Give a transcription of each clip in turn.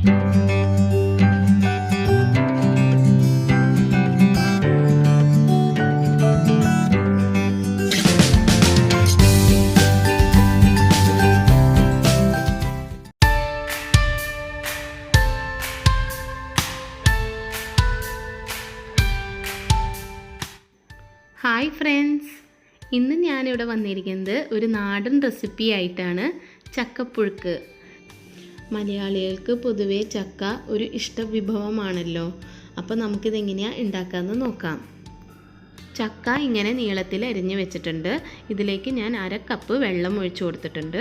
Hi friends, ഇന്ന് ഞാനിവിടെ വന്നിരിക്കുന്നത് ഒരു നാടൻ റെസിപ്പി ആയിട്ടാണ്. ചക്കപ്പുഴുക്ക്. മലയാളികൾക്ക് പൊതുവേ ചക്ക ഒരു ഇഷ്ടവിഭവമാണല്ലോ. അപ്പോൾ നമുക്കിതെങ്ങനെയാണ് ഉണ്ടാക്കാമെന്ന് നോക്കാം. ചക്ക ഇങ്ങനെ നീളത്തിൽ അരിഞ്ഞ് വെച്ചിട്ടുണ്ട്. ഇതിലേക്ക് ഞാൻ 1/2 കപ്പ് വെള്ളം ഒഴിച്ചു കൊടുത്തിട്ടുണ്ട്.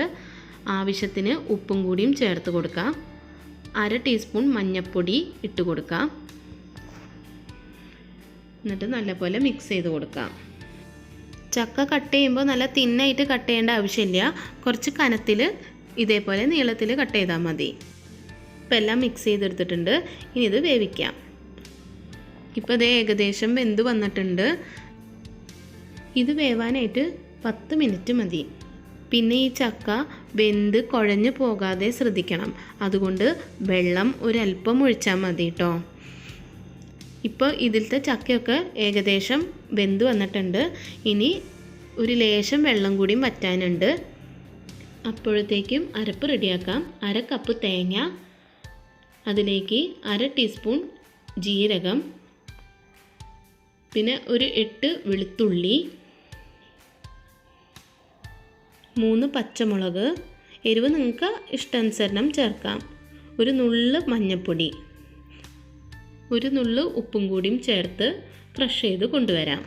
ആവശ്യത്തിന് ഉപ്പും കൂടിയും ചേർത്ത് കൊടുക്കാം. 1/2 ടീസ്പൂൺ മഞ്ഞൾപ്പൊടി ഇട്ട് കൊടുക്കാം. എന്നിട്ട് നല്ലപോലെ മിക്സ് ചെയ്ത് കൊടുക്കാം. ചക്ക കട്ട് ചെയ്യുമ്പോൾ നല്ല തിന്നായിട്ട് കട്ട് ചെയ്യേണ്ട ആവശ്യമില്ല. കുറച്ച് കനത്തിൽ ഇതേപോലെ നീളത്തിൽ കട്ട് ചെയ്താൽ മതി. ഇപ്പം എല്ലാം മിക്സ് ചെയ്തെടുത്തിട്ടുണ്ട്. ഇനി ഇത് വേവിക്കാം. ഇപ്പോൾ ഇത് ഏകദേശം വെന്ത് വന്നിട്ടുണ്ട്. ഇത് വേവാനായിട്ട് 10 മിനിറ്റ് മതി. പിന്നെ ഈ ചക്ക വെന്ത് കുഴഞ്ഞു പോകാതെ ശ്രദ്ധിക്കണം. അതുകൊണ്ട് വെള്ളം ഒരല്പം ഒഴിച്ചാൽ മതി കേട്ടോ. ഇപ്പോൾ ഇതിലത്തെ ചക്കയൊക്കെ ഏകദേശം വെന്ത് വന്നിട്ടുണ്ട്. ഇനി ഒരു ലേശം വെള്ളം കൂടിയും വറ്റാനുണ്ട്. അപ്പോഴത്തേക്കും അരപ്പ് റെഡിയാക്കാം. 1/2 കപ്പ് തേങ്ങ, അതിലേക്ക് 1/2 ടീസ്പൂൺ ജീരകം, പിന്നെ ഒരു 8 വെളുത്തുള്ളി, 3 പച്ചമുളക്, എരിവ് നിങ്ങൾക്ക് ഇഷ്ടാനുസരണം ചേർക്കാം, ഒരു നുള്ള് മഞ്ഞൾപ്പൊടി, ഒരു നുള്ള് ഉപ്പും കൂടിയും ചേർത്ത് ക്രഷ് ചെയ്ത് കൊണ്ടുവരാം.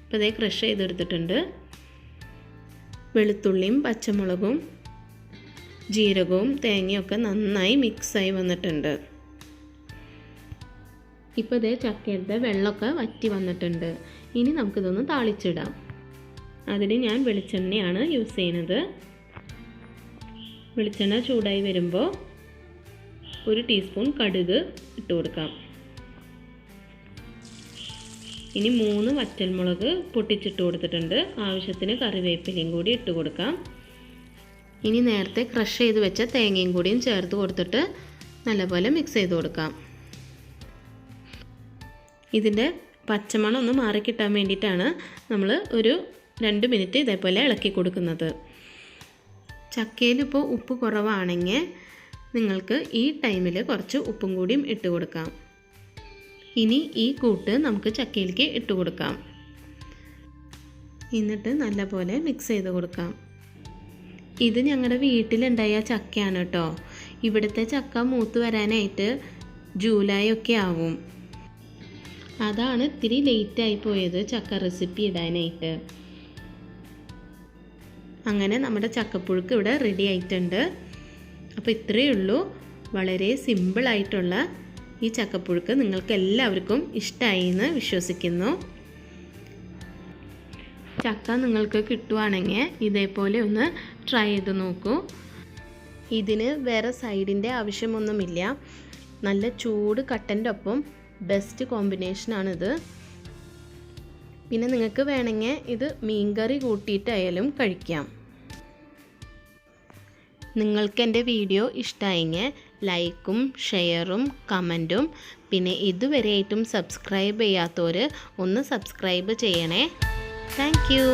അപ്പോൾ അതേ ക്രഷ് ചെയ്തെടുത്തിട്ടുണ്ട്. വെളുത്തുള്ളിയും പച്ചമുളകും ജീരകവും തേങ്ങയൊക്കെ നന്നായി മിക്സായി വന്നിട്ടുണ്ട്. ഇപ്പോൾ ഇതേ ചക്കയുടെ വെള്ളമൊക്കെ വറ്റി വന്നിട്ടുണ്ട്. ഇനി നമുക്കിതൊന്ന് താളിച്ചിടാം. അതിന് ഞാൻ വെളിച്ചെണ്ണയാണ് യൂസ് ചെയ്യുന്നത്. വെളിച്ചെണ്ണ ചൂടായി വരുമ്പോൾ 1 ടീസ്പൂൺ കടുക് ഇട്ട് കൊടുക്കാം. ഇനി 3 വറ്റൽമുളക് പൊട്ടിച്ചിട്ട് കൊടുത്തിട്ടുണ്ട്. ആവശ്യത്തിന് കറിവേപ്പിലയും കൂടി ഇട്ട് കൊടുക്കാം. ഇനി നേരത്തെ ക്രഷ് ചെയ്ത് വെച്ച തേങ്ങയും കൂടിയും ചേർത്ത് കൊടുത്തിട്ട് നല്ലപോലെ മിക്സ് ചെയ്ത് കൊടുക്കാം. ഇതിൻ്റെ പച്ചമണം ഒന്ന് മാറിക്കിട്ടാൻ വേണ്ടിയിട്ടാണ് നമ്മൾ ഒരു 2 മിനിറ്റ് ഇതേപോലെ ഇളക്കി കൊടുക്കുന്നത്. ചക്കയിൽ ഇപ്പോൾ ഉപ്പ് കുറവാണെങ്കിൽ നിങ്ങൾക്ക് ഈ ടൈമിൽ കുറച്ച് ഉപ്പും കൂടിയും ഇട്ട് കൊടുക്കാം. ഇനി ഈ കൂട്ട് നമുക്ക് ചക്കയിലേക്ക് ഇട്ട് കൊടുക്കാം. എന്നിട്ട് നല്ലപോലെ മിക്സ് ചെയ്ത് കൊടുക്കാം. ഇത് ഞങ്ങളുടെ വീട്ടിലുണ്ടായ ചക്കയാണ് കേട്ടോ. ഇവിടുത്തെ ചക്ക മൂത്ത് വരാനായിട്ട് ജൂലൈ ഒക്കെ ആവും. അതാണ് ഇത്തിരി ലേറ്റായി പോയത് ചക്ക റെസിപ്പി ഇടാനായിട്ട്. അങ്ങനെ നമ്മുടെ ചക്കപ്പുഴുക്ക് ഇവിടെ റെഡി ആയിട്ടുണ്ട്. അപ്പോൾ ഇത്രയേ ഉള്ളൂ. വളരെ സിമ്പിളായിട്ടുള്ള ഈ ചക്കപ്പുഴുക്ക് നിങ്ങൾക്ക് എല്ലാവർക്കും ഇഷ്ടമായി എന്ന് വിശ്വസിക്കുന്നു. ചക്ക നിങ്ങൾക്ക് കിട്ടുവാണെങ്കിൽ ഇതേപോലെ ഒന്ന് ട്രൈ ചെയ്ത് നോക്കൂ. ഇതിന് വേറെ സൈഡിൻ്റെ ആവശ്യമൊന്നുമില്ല. നല്ല ചൂട് കട്ടൻ്റെ ഒപ്പം ബെസ്റ്റ് കോമ്പിനേഷനാണിത്. പിന്നെ നിങ്ങൾക്ക് വേണമെങ്കിൽ ഇത് മീൻകറി കൂട്ടിയിട്ടായാലും കഴിക്കാം. നിങ്ങൾക്ക് എൻ്റെ വീഡിയോ ഇഷ്ടമായെങ്കിൽ ലൈക്കും ഷെയറും കമൻറ്റും, പിന്നെ ഇതുവരെയായിട്ടും സബ്സ്ക്രൈബ് ചെയ്യാത്തവർ ഒന്ന് സബ്സ്ക്രൈബ് ചെയ്യണേ. Thank you.